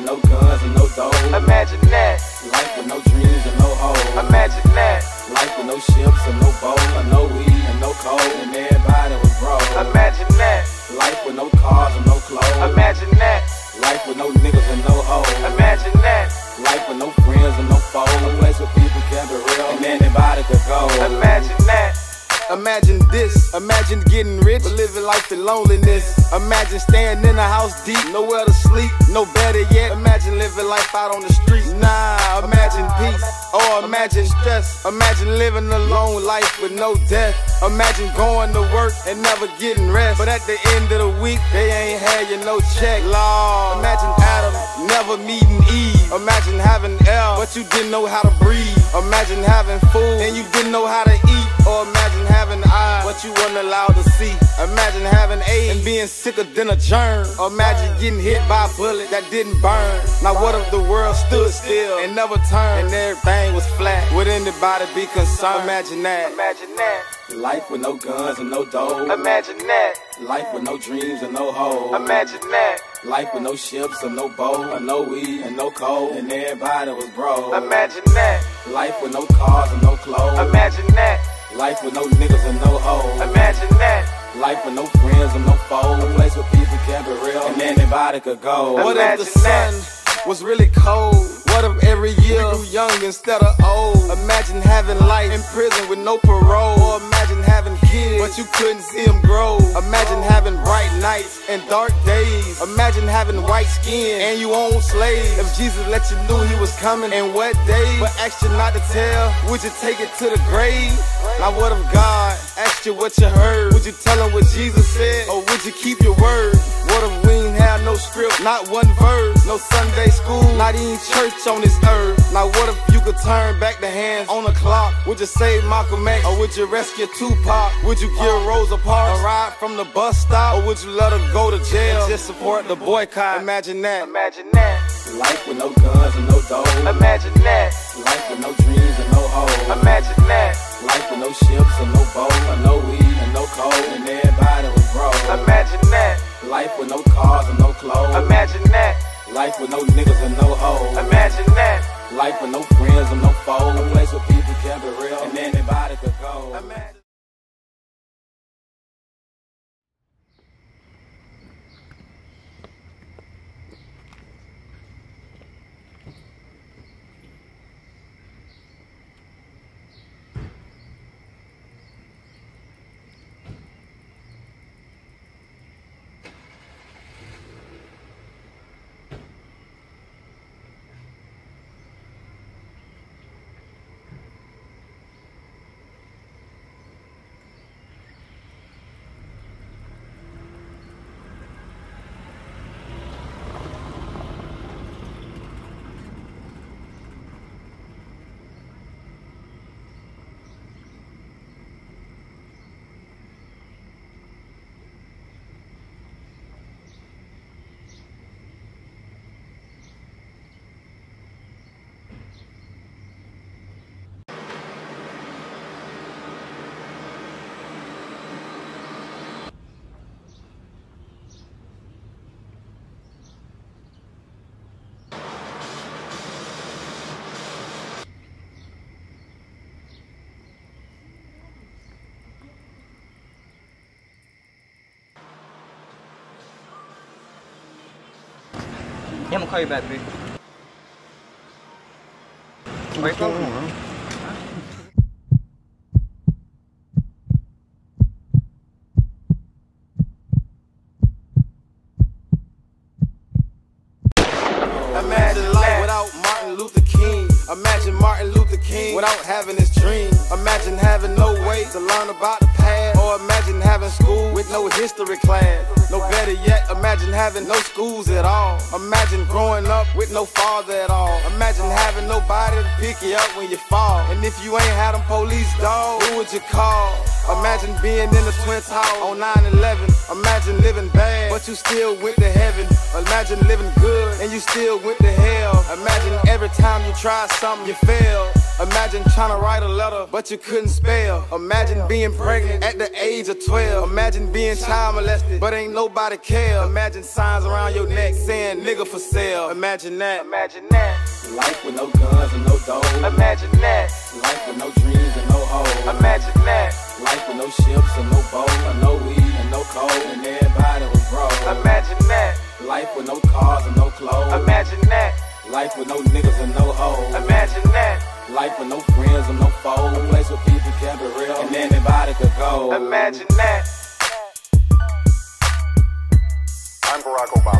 no guns and no dough. Imagine that. Life with no dreams and no hoes. Imagine that. Life with no ships and no boat, and no weed and no coal, and everybody was broke. Imagine that. Life with no cars and no clothes. Imagine that. Life with no niggas and no hoes. Imagine that. Life with no friends and no foes. A place where people can be real and anybody could go. Imagine that. Imagine this, imagine getting rich, but living life in loneliness. Imagine staying in a house deep, nowhere to sleep, no better yet, imagine living life out on the street. Nah, imagine peace, or imagine stress. Imagine living a long life with no death. Imagine going to work and never getting rest, but at the end of the week, they ain't had you no check. Lord, imagine Adam never meeting Eve. Imagine having air, but you didn't know how to breathe. Imagine having food and you didn't know how to eat. Or imagine having eyes, but you weren't allowed to see. Imagine having AIDS and being sicker than a germ. Imagine getting hit by a bullet that didn't burn. Now what if the world stood still and never turned, and everything was flat? Would anybody be concerned? Imagine that. Imagine that. Life with no guns and no dough. Imagine that. Life with no dreams and no hoes. Imagine that. Life with no ships and no boat, and no weed and no coal, and everybody was broke. Imagine that. Life with no cars and no clothes. Imagine that. Life with no niggas and no hoes. Imagine that. Life with no friends and no foes. A place where people can be real and anybody could go. What if the sun was really cold? What if every year we grew young instead of old? Imagine having life in prison with no parole. Or imagine having kids, but you couldn't see them grow. Imagine having bright nights and dark days. Imagine having white skin and you own slaves. If Jesus let you know he was coming and what day, but asked you not to tell, would you take it to the grave? Now what if God asked you what you heard? Would you tell him what Jesus said, or would you keep your word? What if we ain't have no script, not one verse, no Sunday school, not even church on this earth? Now what if you could turn back the hands on the clock? Would you save Malcolm X, or would you rescue Tupac? Would you give Rosa Parks a ride from the bus stop, or would you let her go to jail and just support the boycott? Imagine that. Imagine that. Life with no guns and no dough. Imagine that. Life with no dreams and no hoes. Imagine that. Life with no ships and no boat, and no weed and no coal, and everybody was broke. Imagine that. Life with no cars and no clothes. Imagine that. Life with no niggas and no hoes. Imagine that. Life with no friends and no foes. A place where people can be real and anybody could go. Imagine. Yeah, I'm gonna call you back, babe. What's going on? Imagine life without Martin Luther King. Imagine Martin Luther King without having his dream. Imagine having no way to learn about the past. Or imagine having school with no history class. No better yet, imagine having no schools at all. Imagine growing up with no father at all. Imagine having nobody to pick you up when you fall. And if you ain't had them police, dog, who would you call? Imagine being in the Twin Towers on 9/11. Imagine living bad, but you still went to heaven. Imagine living good and you still went to hell. Imagine every time you tried something you failed. Imagine trying to write a letter, but you couldn't spell. Imagine being pregnant at the age of 12. Imagine being child molested, but ain't nobody care. Imagine signs around your neck saying nigga for sale. Imagine that. Imagine that. Life with no guns and no dough. Imagine that. Life with no dreams and no hoes. Imagine that. Life with no ships and no boat, and no weed and no coal, and everybody was broke. Imagine that. Life with no cars and no clothes. Imagine that. Life with no niggas and no hoes. Imagine that. Life with no friends and no foes. A place where people can be real and anybody could go. Imagine that. I'm Barack Obama.